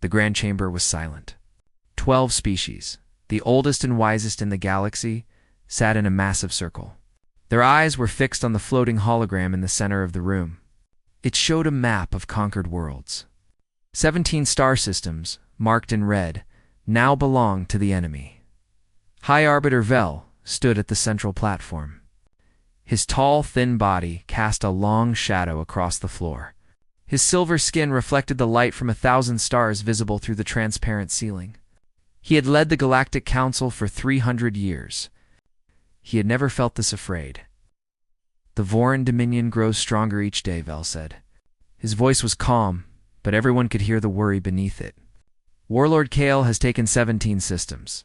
The grand chamber was silent. 12 species, the oldest and wisest in the galaxy, sat in a massive circle. Their eyes were fixed on the floating hologram in the center of the room. It showed a map of conquered worlds. 17 star systems, marked in red, now belonged to the enemy. High Arbiter Vel stood at the central platform. His tall, thin body cast a long shadow across the floor. His silver skin reflected the light from 1,000 stars visible through the transparent ceiling. He had led the Galactic Council for 300 years. He had never felt this afraid. The Voran Dominion grows stronger each day, Vel said. His voice was calm, but everyone could hear the worry beneath it. Warlord Kale has taken 17 systems.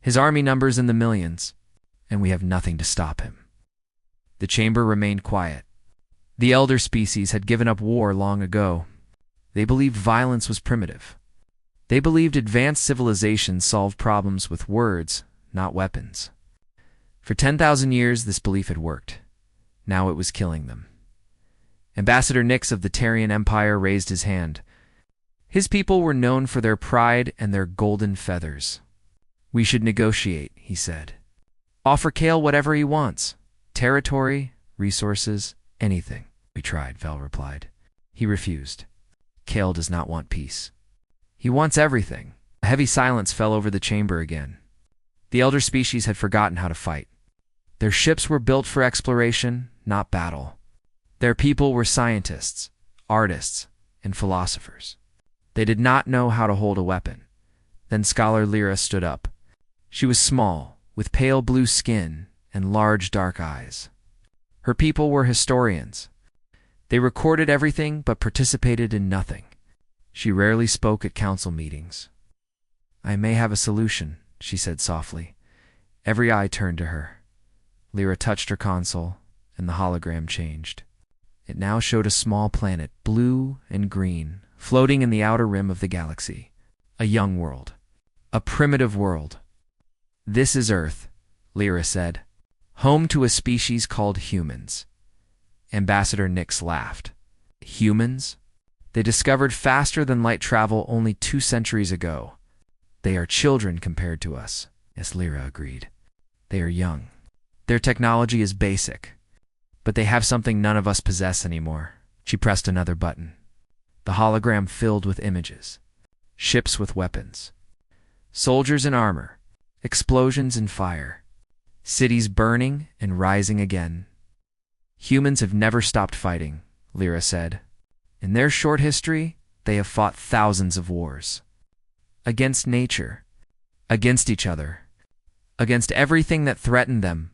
His army numbers in the millions, and we have nothing to stop him. The chamber remained quiet. The elder species had given up war long ago. They believed violence was primitive. They believed advanced civilizations solved problems with words, not weapons. For 10,000 years, this belief had worked. Now it was killing them. Ambassador Nyx of the Tarian Empire raised his hand. His people were known for their pride and their golden feathers. We should negotiate, he said. Offer Kale whatever he wants. Territory, resources, anything. We tried, Vel replied. He refused. Kale does not want peace. He wants everything. A heavy silence fell over the chamber again. The elder species had forgotten how to fight. Their ships were built for exploration, not battle. Their people were scientists, artists, and philosophers. They did not know how to hold a weapon. Then Scholar Lyra stood up. She was small, with pale blue skin and large dark eyes. Her people were historians. They recorded everything but participated in nothing. She rarely spoke at council meetings. I may have a solution, she said softly. Every eye turned to her. Lyra touched her console, and the hologram changed. It now showed a small planet, blue and green, floating in the outer rim of the galaxy. A young world. A primitive world. This is Earth, Lyra said. Home to a species called humans. Ambassador Nyx laughed. Humans? They discovered faster than light travel only 2 centuries ago. They are children compared to us. Yes, Lyra agreed. They are young. Their technology is basic, but they have something none of us possess anymore. She pressed another button. The hologram filled with images. Ships with weapons. Soldiers in armor. Explosions and fire. Cities burning and rising again. Humans have never stopped fighting, Lyra said. In their short history, they have fought thousands of wars. Against nature. Against each other. Against everything that threatened them.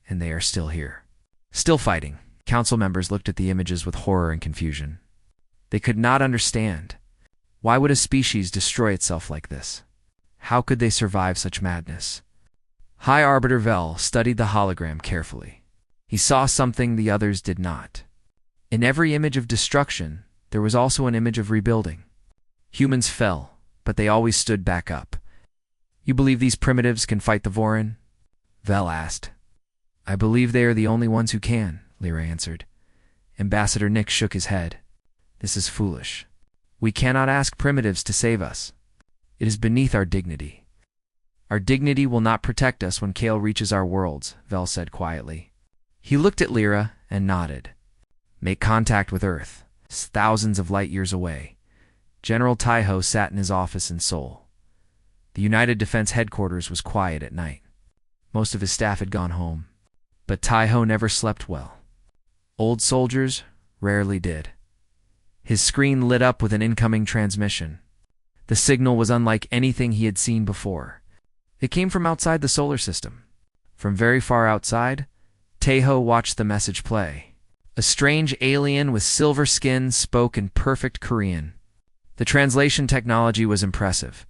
And they are still here. Still fighting. Council members looked at the images with horror and confusion. They could not understand. Why would a species destroy itself like this? How could they survive such madness? High Arbiter Vel studied the hologram carefully. He saw something the others did not. In every image of destruction, there was also an image of rebuilding. Humans fell, but they always stood back up. You believe these primitives can fight the Voran? Vel asked. I believe they are the only ones who can, Lyra answered. Ambassador Nyx shook his head. This is foolish. We cannot ask primitives to save us. It is beneath our dignity. Our dignity will not protect us when Kale reaches our worlds, Vel said quietly. He looked at Lyra and nodded. Make contact with Earth, thousands of light years away. General Taiho sat in his office in Seoul. The United Defense Headquarters was quiet at night. Most of his staff had gone home. But Taiho never slept well. Old soldiers rarely did. His screen lit up with an incoming transmission. The signal was unlike anything he had seen before. It came from outside the solar system. From very far outside, Taiho watched the message play. A strange alien with silver skin spoke in perfect Korean. The translation technology was impressive.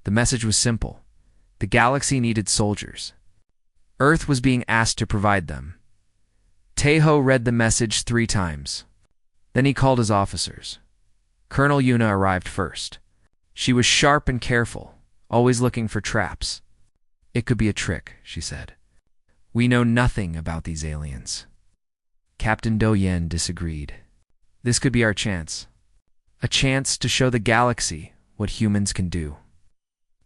The message was simple. The galaxy needed soldiers. Earth was being asked to provide them. Taiho read the message 3 times. Then he called his officers. Colonel Yuna arrived first. She was sharp and careful, always looking for traps. It could be a trick, she said. We know nothing about these aliens. Captain Do Yen disagreed. This could be our chance. A chance to show the galaxy what humans can do.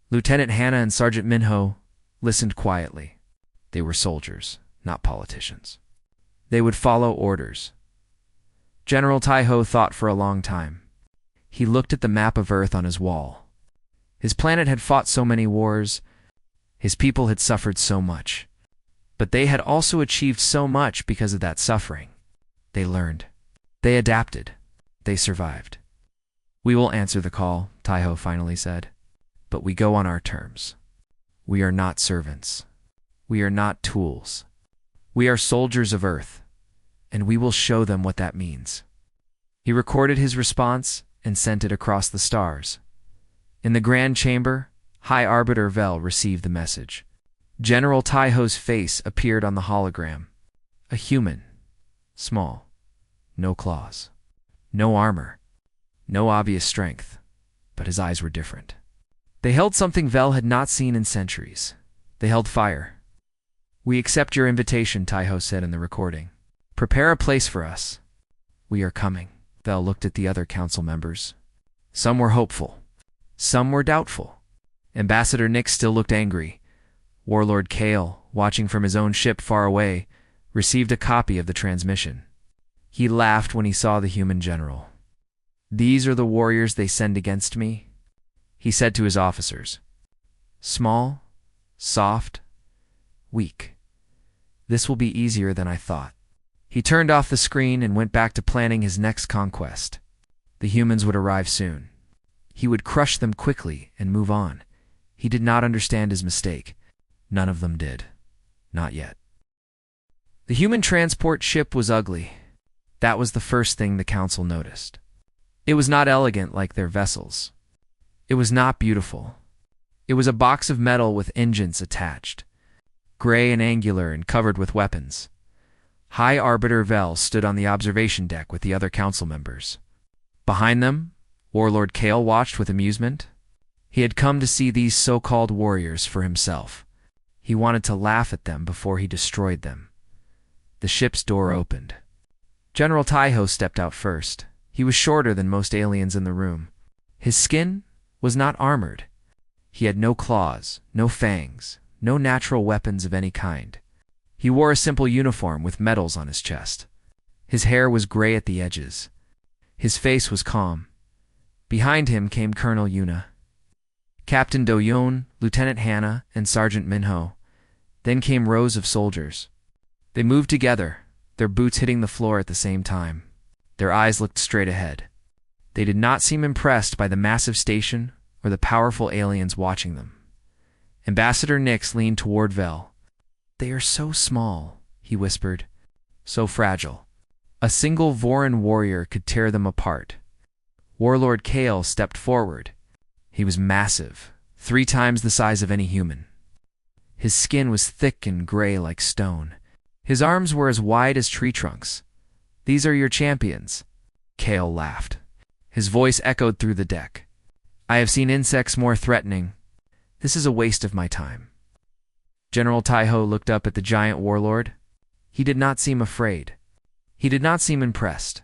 Lieutenant Hannah and Sergeant Minho listened quietly. They were soldiers, not politicians. They would follow orders. General Taiho thought for a long time. He looked at the map of Earth on his wall. His planet had fought so many wars. His people had suffered so much. But they had also achieved so much because of that suffering. They learned. They adapted. They survived. "We will answer the call," Taiho finally said. "But we go on our terms. We are not servants. We are not tools. We are soldiers of Earth, and we will show them what that means." He recorded his response and sent it across the stars. In the Grand Chamber, High Arbiter Vel received the message. General Taiho's face appeared on the hologram. A human. Small. No claws. No armor. No obvious strength. But his eyes were different. They held something Vel had not seen in centuries. They held fire. "We accept your invitation," Taiho said in the recording. "Prepare a place for us. We are coming." Vel looked at the other council members. Some were hopeful. Some were doubtful. Ambassador Nix still looked angry. Warlord Kale, watching from his own ship far away, received a copy of the transmission. He laughed when he saw the human general. "These are the warriors they send against me," he said to his officers. "Small, soft, weak. This will be easier than I thought." He turned off the screen and went back to planning his next conquest. The humans would arrive soon. He would crush them quickly and move on. He did not understand his mistake. None of them did. Not yet. The human transport ship was ugly. That was the first thing the council noticed. It was not elegant like their vessels. It was not beautiful. It was a box of metal with engines attached, gray and angular and covered with weapons. High Arbiter Vel stood on the observation deck with the other council members. Behind them, Warlord Kale watched with amusement. He had come to see these so-called warriors for himself. He wanted to laugh at them before he destroyed them. The ship's door opened. General Taiho stepped out first. He was shorter than most aliens in the room. His skin was not armored. He had no claws, no fangs, no natural weapons of any kind. He wore a simple uniform with medals on his chest. His hair was gray at the edges. His face was calm. Behind him came Colonel Yuna, Captain Do-Yoon, Lieutenant Hannah, and Sergeant Minho. Then came rows of soldiers. They moved together, their boots hitting the floor at the same time. Their eyes looked straight ahead. They did not seem impressed by the massive station or the powerful aliens watching them. Ambassador Nix leaned toward Vel. "They are so small," he whispered. "So fragile. A single Voran warrior could tear them apart." Warlord Kale stepped forward. He was massive, 3 times the size of any human. His skin was thick and gray like stone. His arms were as wide as tree trunks. "These are your champions." Kale laughed. His voice echoed through the deck. "I have seen insects more threatening. This is a waste of my time." General Taiho looked up at the giant warlord. He did not seem afraid. He did not seem impressed.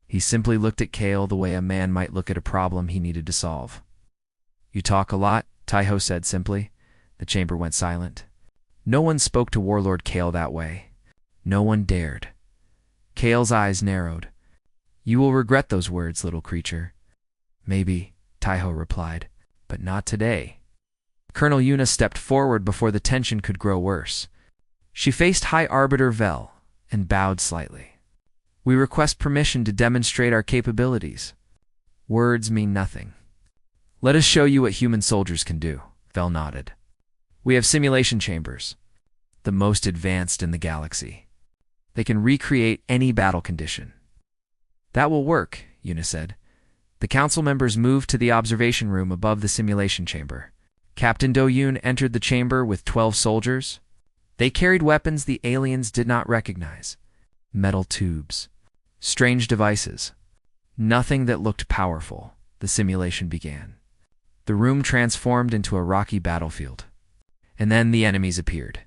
He simply looked at Kale the way a man might look at a problem he needed to solve. "You talk a lot," Taiho said simply. The chamber went silent. No one spoke to Warlord Kale that way. No one dared. Kale's eyes narrowed. "You will regret those words, little creature." "Maybe," Taiho replied, "but not today." Colonel Yuna stepped forward before the tension could grow worse. She faced High Arbiter Vel and bowed slightly. "We request permission to demonstrate our capabilities. Words mean nothing. Let us show you what human soldiers can do." Vel nodded. "We have simulation chambers, the most advanced in the galaxy. They can recreate any battle condition." "That will work," Yuna said. The council members moved to the observation room above the simulation chamber. Captain Do-Yoon entered the chamber with 12 soldiers. They carried weapons the aliens did not recognize. Metal tubes. Strange devices. Nothing that looked powerful. The simulation began. The room transformed into a rocky battlefield. And then the enemies appeared.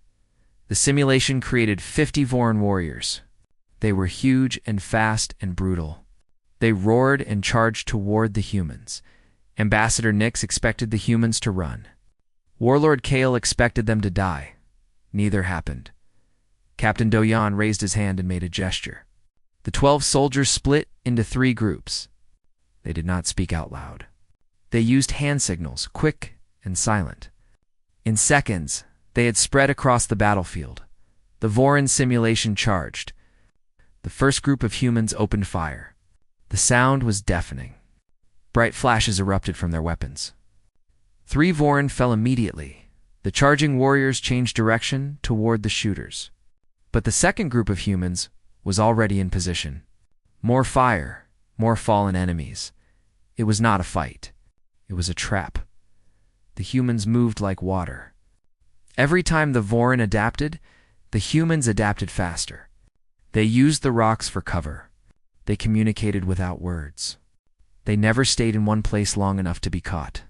The simulation created 50 Voran warriors. They were huge and fast and brutal. They roared and charged toward the humans, Ambassador Nix expected the humans to run. Warlord Kale expected them to die. Neither happened. Captain Doyan raised his hand and made a gesture. The 12 soldiers split into 3 groups. They did not speak out loud. They used hand signals, quick and silent. In seconds, they had spread across the battlefield. The Voron simulation charged. The first group of humans opened fire. The sound was deafening. Bright flashes erupted from their weapons. 3 Voron fell immediately. The charging warriors changed direction toward the shooters. But the second group of humans was already in position. More fire, more fallen enemies. It was not a fight. It was a trap. The humans moved like water. Every time the Voron adapted, the humans adapted faster. They used the rocks for cover. They communicated without words. They never stayed in one place long enough to be caught.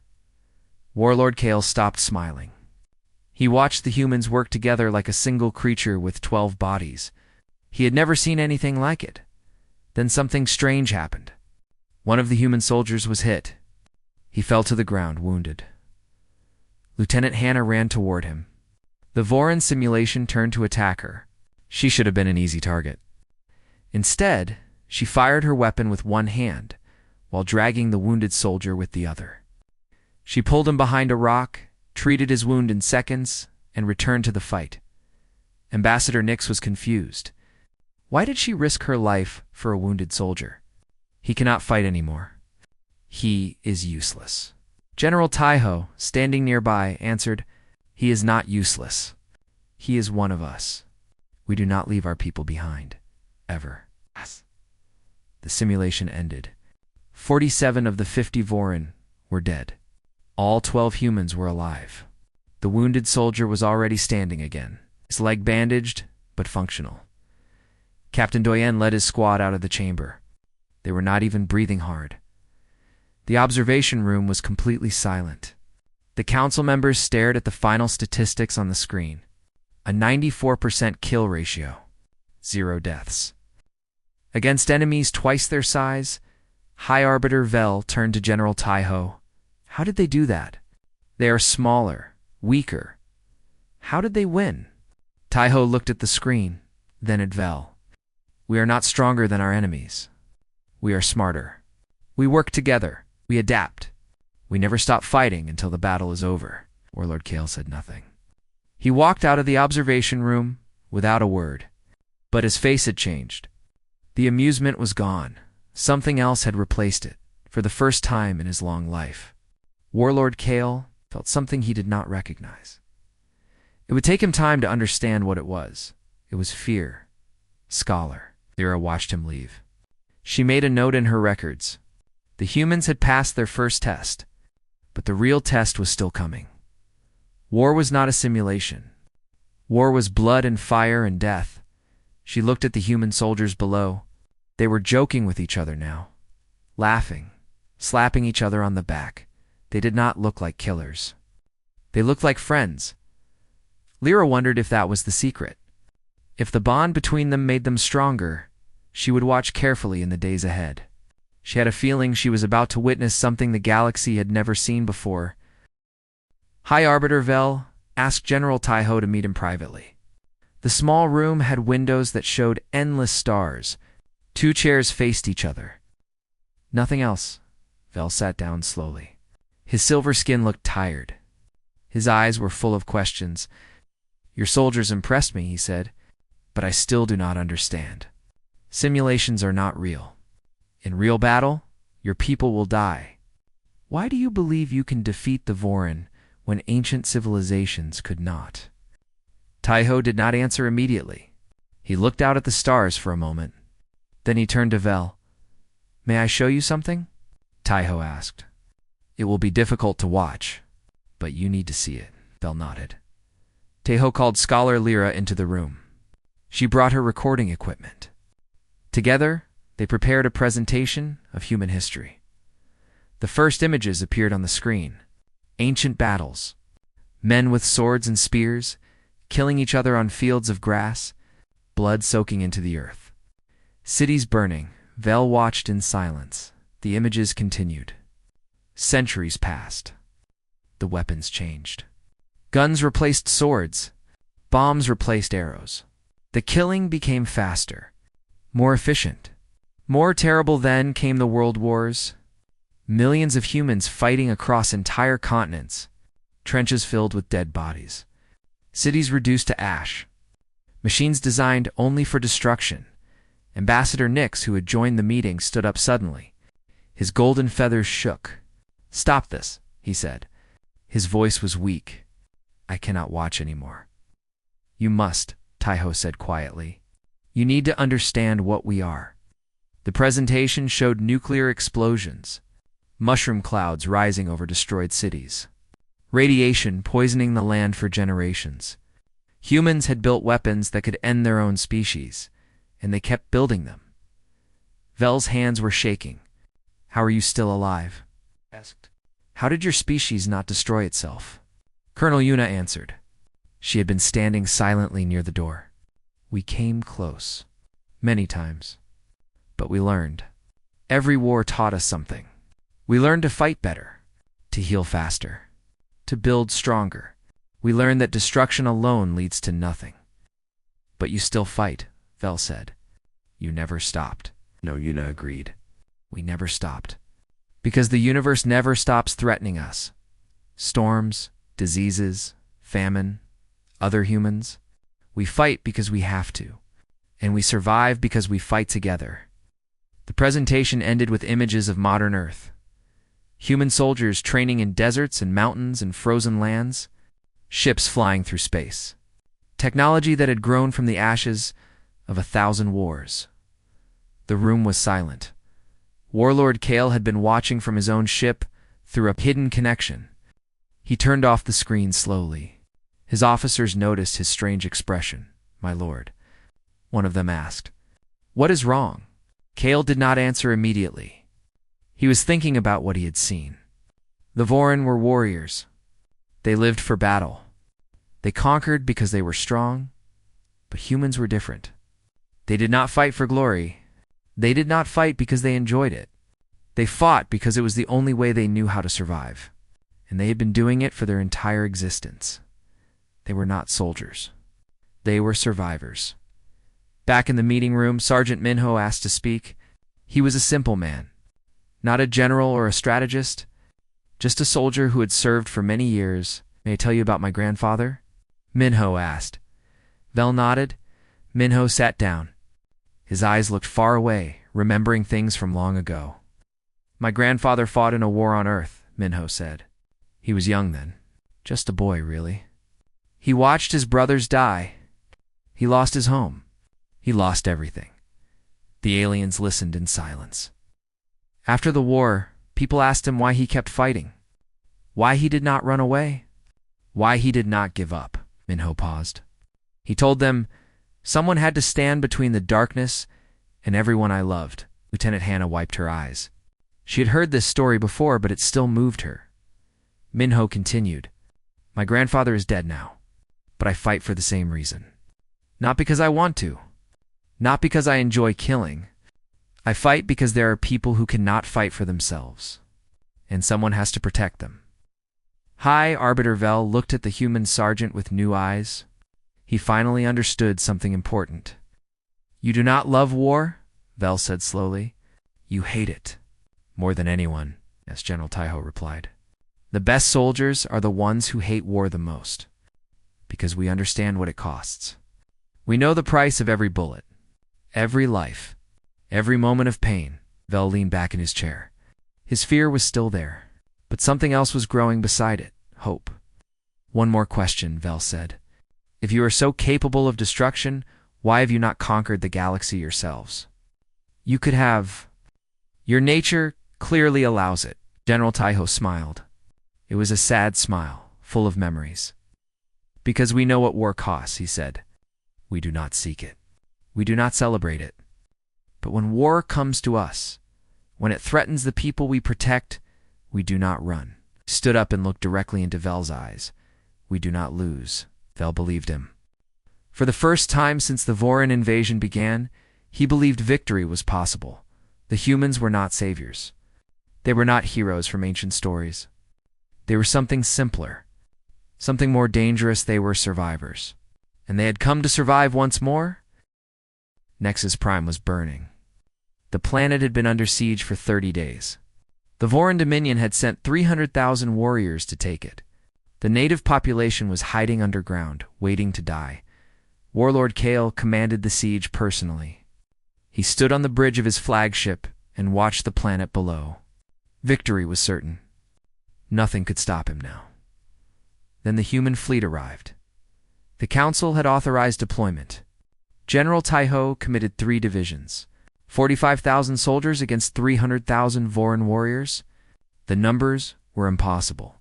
Warlord Kale stopped smiling. He watched the humans work together like a single creature with 12 bodies. He had never seen anything like it. Then something strange happened. One of the human soldiers was hit. He fell to the ground, wounded. Lieutenant Hannah ran toward him. The Voron simulation turned to attack her. She should have been an easy target. Instead, she fired her weapon with one hand, while dragging the wounded soldier with the other. She pulled him behind a rock, treated his wound in seconds, and returned to the fight. Ambassador Nix was confused. Why did she risk her life for a wounded soldier? He cannot fight anymore. He is useless. General Taiho, standing nearby, answered, "He is not useless. He is one of us. We do not leave our people behind. Ever." The simulation ended. 47 of the 50 Voron were dead. All 12 humans were alive. The wounded soldier was already standing again, his leg bandaged, but functional. Captain Doyen led his squad out of the chamber. They were not even breathing hard. The observation room was completely silent. The council members stared at the final statistics on the screen. A 94% kill ratio. 0 deaths. Against enemies twice their size, High Arbiter Vel turned to General Taiho. How did they do that? They are smaller, weaker. How did they win? Taiho looked at the screen, then at Vel. We are not stronger than our enemies. We are smarter. We work together. We adapt. We never stop fighting until the battle is over. Warlord Kale said nothing. He walked out of the observation room without a word. But his face had changed. The amusement was gone. Something else had replaced it, for the first time in his long life. Warlord Kale felt something he did not recognize. It would take him time to understand what it was. It was fear. Scholar. Lyra watched him leave. She made a note in her records. The humans had passed their first test, but the real test was still coming. War was not a simulation. War was blood and fire and death. She looked at the human soldiers below. They were joking with each other now, laughing, slapping each other on the back. They did not look like killers. They looked like friends. Lyra wondered if that was the secret. If the bond between them made them stronger, she would watch carefully in the days ahead. She had a feeling she was about to witness something the galaxy had never seen before. High Arbiter Vel asked General Taiho to meet him privately. The small room had windows that showed endless stars. 2 chairs faced each other. Nothing else. Vel sat down slowly. His silver skin looked tired. His eyes were full of questions. "Your soldiers impressed me," he said, "but I still do not understand. Simulations are not real. In real battle, your people will die. Why do you believe you can defeat the Voron when ancient civilizations could not?" Taiho did not answer immediately. He looked out at the stars for a moment. Then he turned to Vel. "May I show you something?" Taiho asked. "It will be difficult to watch, but you need to see it." Vel nodded. Taiho called Scholar Lyra into the room. She brought her recording equipment. Together, they prepared a presentation of human history. The first images appeared on the screen. Ancient battles. Men with swords and spears, killing each other on fields of grass, blood soaking into the earth. Cities burning. Vel watched in silence. The images continued. Centuries passed. The weapons changed. Guns replaced swords. Bombs replaced arrows. The killing became faster, more efficient. More terrible. Then came the world wars. Millions of humans fighting across entire continents. Trenches filled with dead bodies. Cities reduced to ash. Machines designed only for destruction. Ambassador Nix, who had joined the meeting, stood up suddenly. His golden feathers shook. "Stop this," he said. His voice was weak. "I cannot watch anymore." "You must," Taiho said quietly. "You need to understand what we are." The presentation showed nuclear explosions, mushroom clouds rising over destroyed cities, radiation poisoning the land for generations. Humans had built weapons that could end their own species, and they kept building them. Vel's hands were shaking. "How are you still alive?" he asked. "How did your species not destroy itself?" Colonel Yuna answered. She had been standing silently near the door. "We came close, many times. But we learned. Every war taught us something. We learned to fight better, to heal faster, to build stronger. We learned that destruction alone leads to nothing." "But you still fight," Vel said. "You never stopped." No, Yuna agreed. "We never stopped. Because the universe never stops threatening us. Storms, diseases, famine, other humans. We fight because we have to. And we survive because we fight together." The presentation ended with images of modern Earth. Human soldiers training in deserts and mountains and frozen lands. Ships flying through space. Technology that had grown from the ashes of 1,000 wars. The room was silent. Warlord Kale had been watching from his own ship through a hidden connection. He turned off the screen slowly. His officers noticed his strange expression. "My lord," one of them asked. "What is wrong?" Kale did not answer immediately. He was thinking about what he had seen. The Vorin were warriors. They lived for battle. They conquered because they were strong, but humans were different. They did not fight for glory. They did not fight because they enjoyed it. They fought because it was the only way they knew how to survive, and they had been doing it for their entire existence. They were not soldiers. They were survivors. Back in the meeting room, Sergeant Minho asked to speak. He was a simple man, not a general or a strategist, just a soldier who had served for many years. "May I tell you about my grandfather?" Minho asked. Vel nodded. Minho sat down. His eyes looked far away, remembering things from long ago. "My grandfather fought in a war on Earth," Minho said. "He was young then. Just a boy, really. He watched his brothers die. He lost his home. He lost everything." The aliens listened in silence. After the war, people asked him why he kept fighting, why he did not run away, why he did not give up. Minho paused. He told them, "Someone had to stand between the darkness and everyone I loved." Lieutenant Hannah wiped her eyes. She had heard this story before, but it still moved her. Minho continued, "My grandfather is dead now, but I fight for the same reason. Not because I want to. Not because I enjoy killing. I fight because there are people who cannot fight for themselves, and someone has to protect them." High Arbiter Vel looked at the human sergeant with new eyes. He finally understood something important. "You do not love war?" Vel said slowly. "You hate it. More than anyone," as General Taiho replied. "The best soldiers are the ones who hate war the most, because we understand what it costs. We know the price of every bullet, every life, every moment of pain." Vel leaned back in his chair. His fear was still there, but something else was growing beside it, hope. "One more question," Vel said. "If you are so capable of destruction, why have you not conquered the galaxy yourselves? You could have. Your nature clearly allows it." General Taiho smiled. It was a sad smile, full of memories. "Because we know what war costs," he said. "We do not seek it. We do not celebrate it. But when war comes to us, when it threatens the people we protect, we do not run." He stood up and looked directly into Vel's eyes. "We do not lose." Vel believed him. For the first time since the Vorin invasion began, he believed victory was possible. The humans were not saviors. They were not heroes from ancient stories. They were something simpler, something more dangerous. They were survivors. And they had come to survive once more? Nexus Prime was burning. The planet had been under siege for 30 days. The Voran Dominion had sent 300,000 warriors to take it. The native population was hiding underground, waiting to die. Warlord Kale commanded the siege personally. He stood on the bridge of his flagship and watched the planet below. Victory was certain. Nothing could stop him now. Then the human fleet arrived. The Council had authorized deployment. General Taiho committed 3 divisions. 45,000 soldiers against 300,000 Voran warriors? The numbers were impossible.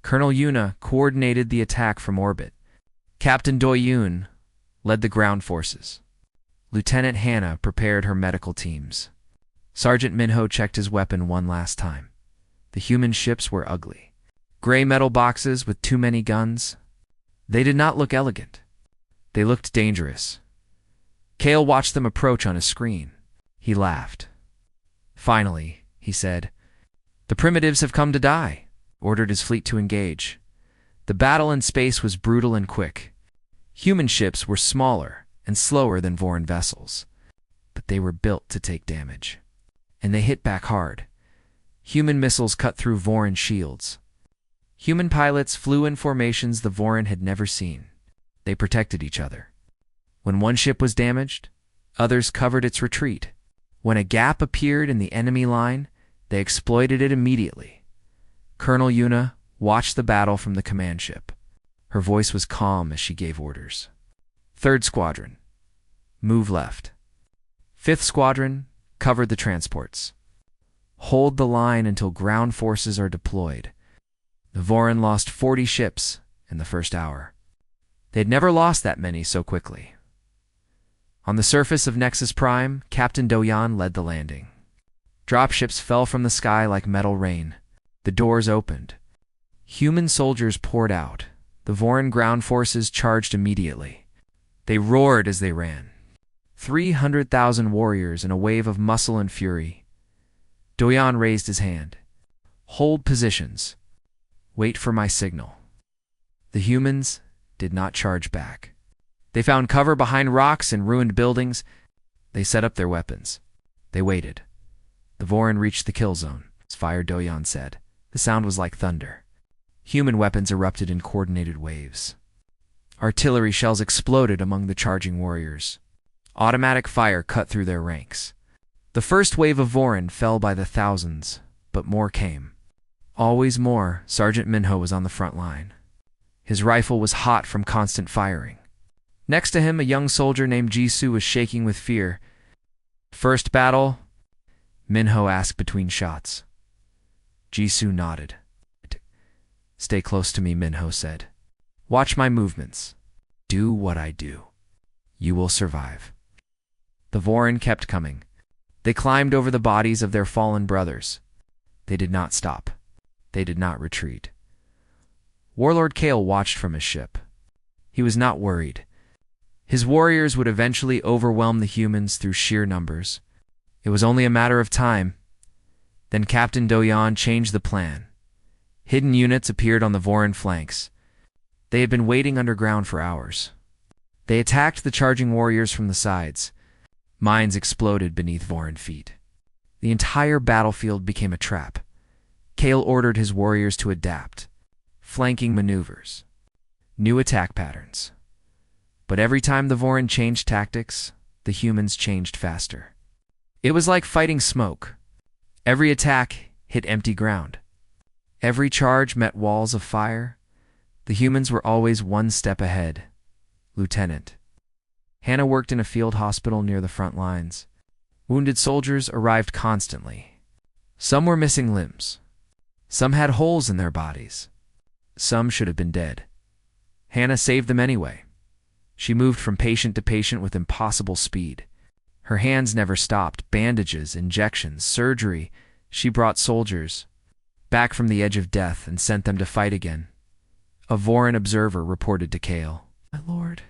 Colonel Yuna coordinated the attack from orbit. Captain Doyun led the ground forces. Lieutenant Hannah prepared her medical teams. Sergeant Minho checked his weapon one last time. The human ships were ugly. Gray metal boxes with too many guns. They did not look elegant. They looked dangerous. Kale watched them approach on his screen. He laughed. Finally, he said, "The primitives have come to die," ordered his fleet to engage. The battle in space was brutal and quick. Human ships were smaller and slower than Voran vessels, but they were built to take damage. And they hit back hard. Human missiles cut through Voran shields. Human pilots flew in formations the Voran had never seen. They protected each other. When one ship was damaged, others covered its retreat. When a gap appeared in the enemy line, they exploited it immediately. Colonel Yuna watched the battle from the command ship. Her voice was calm as she gave orders. 3rd Squadron, move left. 5th Squadron, cover the transports. Hold the line until ground forces are deployed. The Voran lost 40 ships in the first hour. They had never lost that many so quickly. On the surface of Nexus Prime, Captain Doyan led the landing. Dropships fell from the sky like metal rain. The doors opened. Human soldiers poured out. The Voran ground forces charged immediately. They roared as they ran. 300,000 warriors in a wave of muscle and fury. Doyan raised his hand. "Hold positions. Wait for my signal." The humans did not charge back. They found cover behind rocks and ruined buildings. They set up their weapons. They waited. The Voran reached the kill zone. Fire, Doyan said. The sound was like thunder. Human weapons erupted in coordinated waves. Artillery shells exploded among the charging warriors. Automatic fire cut through their ranks. The first wave of Voran fell by the thousands, but more came. Always more. Sergeant Minho was on the front line. His rifle was hot from constant firing. Next to him, a young soldier named Jisoo was shaking with fear. "First battle?" Minho asked between shots. Jisoo nodded. "Stay close to me," Minho said. "Watch my movements. Do what I do. You will survive." The Voran kept coming. They climbed over the bodies of their fallen brothers. They did not stop. They did not retreat. Warlord Kale watched from his ship. He was not worried. His warriors would eventually overwhelm the humans through sheer numbers. It was only a matter of time. Then Captain Doyan changed the plan. Hidden units appeared on the Voran flanks. They had been waiting underground for hours. They attacked the charging warriors from the sides. Mines exploded beneath Voran feet. The entire battlefield became a trap. Kale ordered his warriors to adapt. Flanking maneuvers. New attack patterns. But every time the Voran changed tactics, the humans changed faster. It was like fighting smoke. Every attack hit empty ground. Every charge met walls of fire. The humans were always one step ahead. Lieutenant. Hannah worked in a field hospital near the front lines. Wounded soldiers arrived constantly. Some were missing limbs. Some had holes in their bodies. Some should have been dead. Hannah saved them anyway. She moved from patient to patient with impossible speed. Her hands never stopped. Bandages, injections, surgery. She brought soldiers back from the edge of death and sent them to fight again. A Voran observer reported to Kale. "My lord,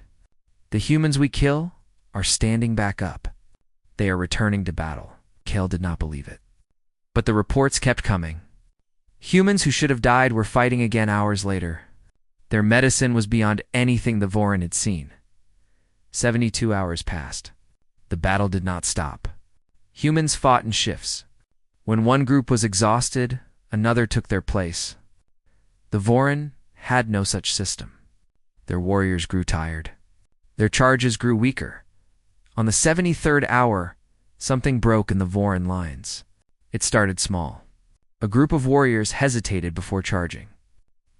the humans we kill are standing back up. They are returning to battle." Kale did not believe it. But the reports kept coming. Humans who should have died were fighting again hours later. Their medicine was beyond anything the Vorin had seen. 72 hours passed. The battle did not stop. Humans fought in shifts. When one group was exhausted, another took their place. The Vorin had no such system. Their warriors grew tired. Their charges grew weaker. On the 73rd hour, something broke in the Vorin lines. It started small. A group of warriors hesitated before charging.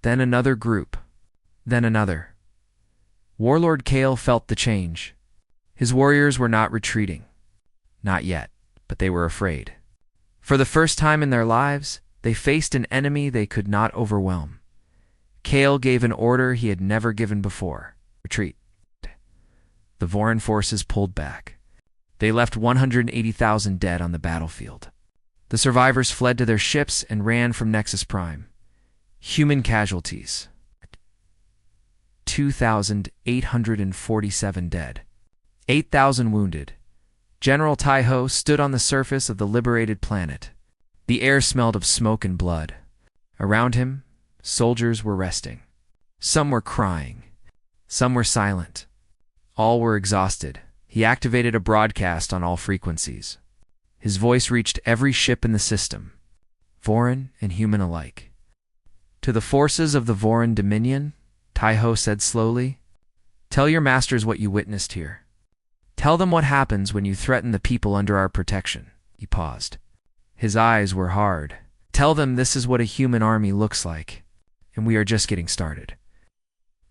Then another group. Then another. Warlord Kale felt the change. His warriors were not retreating. Not yet, but they were afraid. For the first time in their lives, they faced an enemy they could not overwhelm. Kale gave an order he had never given before. Retreat. The Vorin forces pulled back. They left 180,000 dead on the battlefield. The survivors fled to their ships and ran from Nexus Prime. Human casualties. 2,847 dead. 8,000 wounded. General Taiho stood on the surface of the liberated planet. The air smelled of smoke and blood. Around him, soldiers were resting. Some were crying. Some were silent. All were exhausted. He activated a broadcast on all frequencies. His voice reached every ship in the system, Vorin and human alike. To the forces of the Vorin Dominion, Taiho said slowly, "Tell your masters what you witnessed here. Tell them what happens when you threaten the people under our protection." He paused. His eyes were hard. "Tell them this is what a human army looks like, and we are just getting started."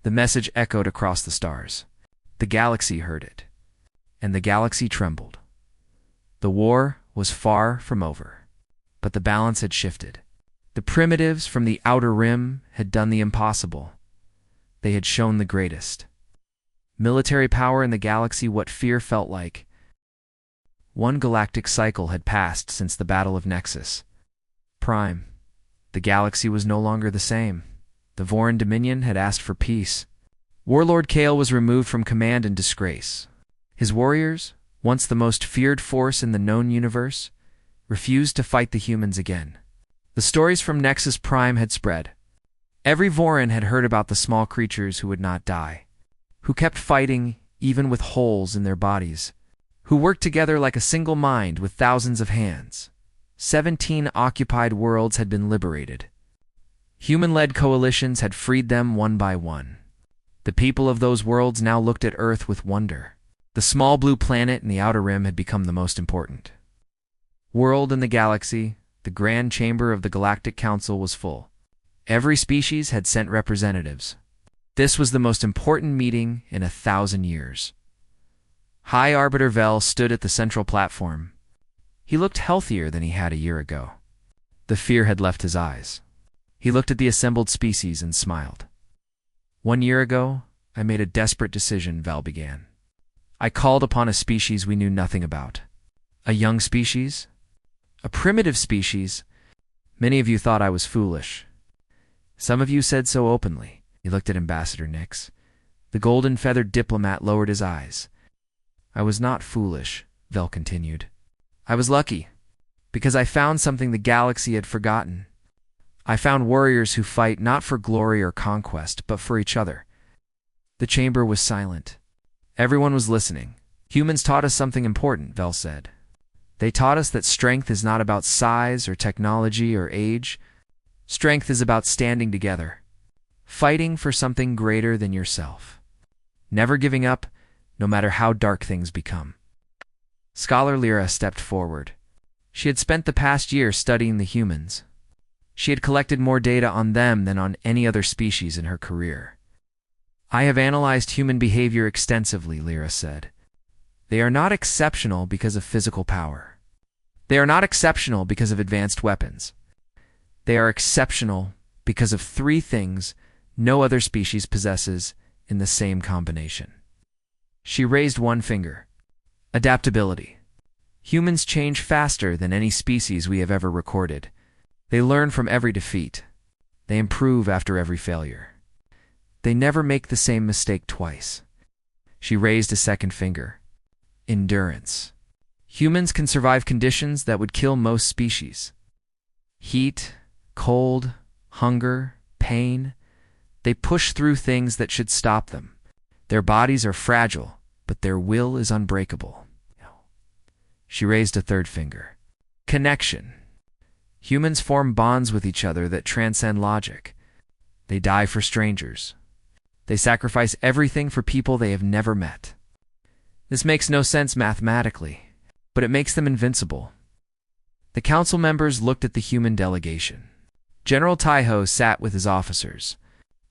The message echoed across the stars. The galaxy heard it, and the galaxy trembled. The war was far from over, but the balance had shifted. The primitives from the outer rim had done the impossible. They had shown the greatest. Military power in the galaxy, what fear felt like. One galactic cycle had passed since the Battle of Nexus Prime. The galaxy was no longer the same. The Vorin Dominion had asked for peace. Warlord Kale was removed from command in disgrace. His warriors, once the most feared force in the known universe, refused to fight the humans again. The stories from Nexus Prime had spread. Every Vorin had heard about the small creatures who would not die, who kept fighting even with holes in their bodies, who worked together like a single mind with thousands of hands. 17 occupied worlds had been liberated. Human-led coalitions had freed them one by one. The people of those worlds now looked at Earth with wonder. The small blue planet in the outer rim had become the most important world in the galaxy. The grand chamber of the Galactic Council was full. Every species had sent representatives. This was the most important meeting in 1,000 years. High Arbiter Vel stood at the central platform. He looked healthier than he had a year ago. The fear had left his eyes. He looked at the assembled species and smiled. "1 year ago, I made a desperate decision," Vel began. "I called upon a species we knew nothing about. A young species? A primitive species. Many of you thought I was foolish. Some of you said so openly." He looked at Ambassador Nix. The golden-feathered diplomat lowered his eyes. "I was not foolish," Vel continued. "I was lucky, because I found something the galaxy had forgotten. I found warriors who fight not for glory or conquest, but for each other." The chamber was silent. Everyone was listening. "Humans taught us something important," Vel said. "They taught us that strength is not about size or technology or age. Strength is about standing together, fighting for something greater than yourself. Never giving up, no matter how dark things become." Scholar Lyra stepped forward. She had spent the past year studying the humans. She had collected more data on them than on any other species in her career. "I have analyzed human behavior extensively," Lyra said. "They are not exceptional because of physical power. They are not exceptional because of advanced weapons. They are exceptional because of 3 things no other species possesses in the same combination." She raised one finger. "Adaptability. Humans change faster than any species we have ever recorded. They learn from every defeat. They improve after every failure. They never make the same mistake twice." She raised a second finger. "Endurance. Humans can survive conditions that would kill most species. Heat, cold, hunger, pain. They push through things that should stop them. Their bodies are fragile, but their will is unbreakable. She raised a third finger. Connection. Humans form bonds with each other that transcend logic. They die for strangers. They sacrifice everything for people they have never met. This makes no sense mathematically, but it makes them invincible. The council members looked at the human delegation. General Taiho sat with his officers.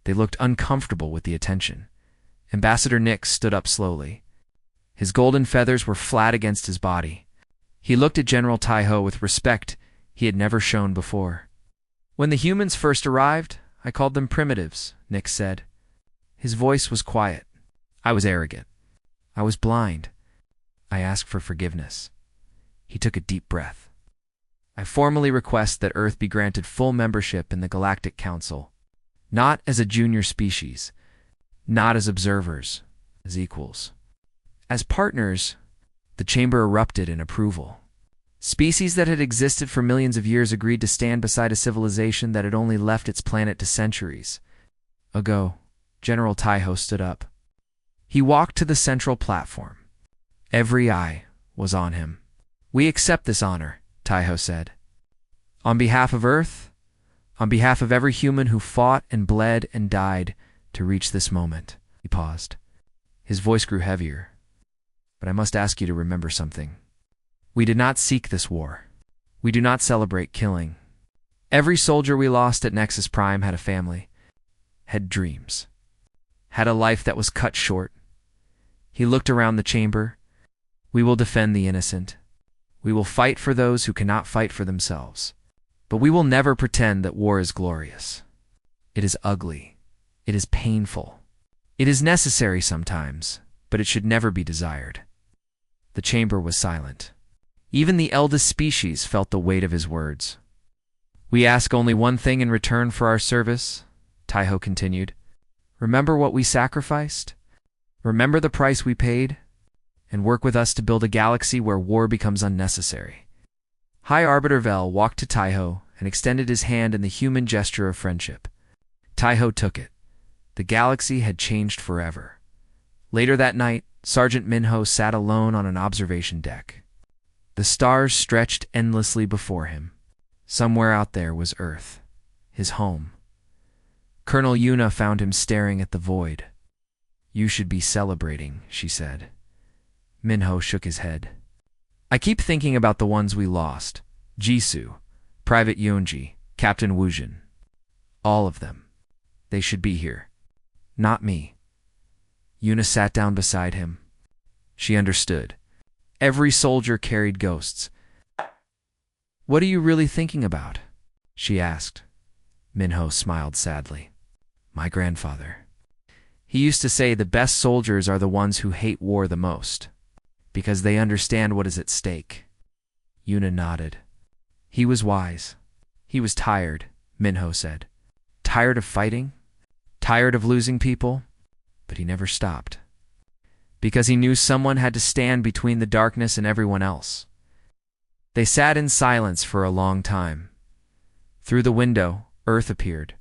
They looked uncomfortable with the attention. Ambassador Nix stood up slowly. His golden feathers were flat against his body. He looked at General Taiho with respect he had never shown before. When the humans first arrived, I called them primitives, Nix said. His voice was quiet. I was arrogant. I was blind. I asked for forgiveness. He took a deep breath. I formally request that Earth be granted full membership in the Galactic Council, not as a junior species, not as observers, as equals. As partners, the chamber erupted in approval. Species that had existed for millions of years agreed to stand beside a civilization that had only left its planet to centuries ago. General Taiho stood up. He walked to the central platform. Every eye was on him. We accept this honor, Taiho said. On behalf of Earth, on behalf of every human who fought and bled and died to reach this moment. He paused. His voice grew heavier. But I must ask you to remember something. We did not seek this war. We do not celebrate killing. Every soldier we lost at Nexus Prime had a family, had dreams, had a life that was cut short. He looked around the chamber. We will defend the innocent. We will fight for those who cannot fight for themselves. But we will never pretend that war is glorious. It is ugly. It is painful. It is necessary sometimes, but it should never be desired. The chamber was silent. Even the eldest species felt the weight of his words. We ask only one thing in return for our service, Taiho continued. Remember what we sacrificed? Remember the price we paid? And work with us to build a galaxy where war becomes unnecessary. High Arbiter Vel walked to Taiho and extended his hand in the human gesture of friendship. Taiho took it. The galaxy had changed forever. Later that night, Sergeant Minho sat alone on an observation deck. The stars stretched endlessly before him. Somewhere out there was Earth, his home. Colonel Yuna found him staring at the void. You should be celebrating, she said. Minho shook his head. I keep thinking about the ones we lost. Jisoo, Private Yonji, Captain Wujin. All of them. They should be here. Not me. Yuna sat down beside him. She understood. Every soldier carried ghosts. What are you really thinking about? She asked. Minho smiled sadly. My grandfather. He used to say the best soldiers are the ones who hate war the most, because they understand what is at stake. Yuna nodded. He was wise. He was tired, Minho said. Tired of fighting? Tired of losing people? But he never stopped. Because he knew someone had to stand between the darkness and everyone else. They sat in silence for a long time. Through the window, Earth appeared,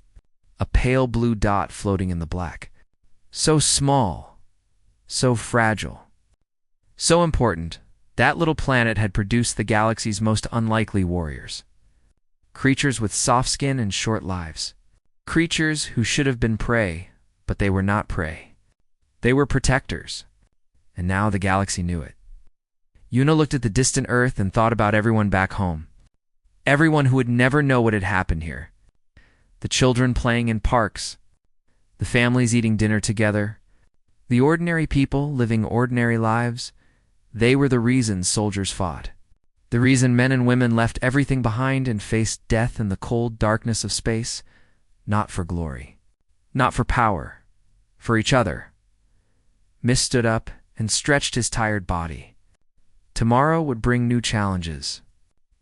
a pale blue dot floating in the black. So small, so fragile, so important, that little planet had produced the galaxy's most unlikely warriors. Creatures with soft skin and short lives. Creatures who should have been prey, but they were not prey. They were protectors. And now the galaxy knew it. Yuna looked at the distant Earth and thought about everyone back home. Everyone who would never know what had happened here. The children playing in parks. The families eating dinner together. The ordinary people living ordinary lives. They were the reasons soldiers fought. The reason men and women left everything behind and faced death in the cold darkness of space. Not for glory. Not for power. For each other. Mist stood up and stretched his tired body. Tomorrow would bring new challenges,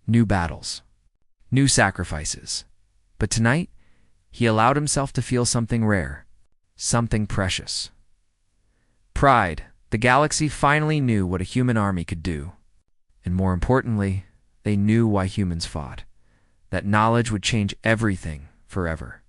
new battles, new sacrifices. But tonight, he allowed himself to feel something rare, something precious. Pride. The galaxy finally knew what a human army could do. And more importantly, they knew why humans fought. that knowledge would change everything forever.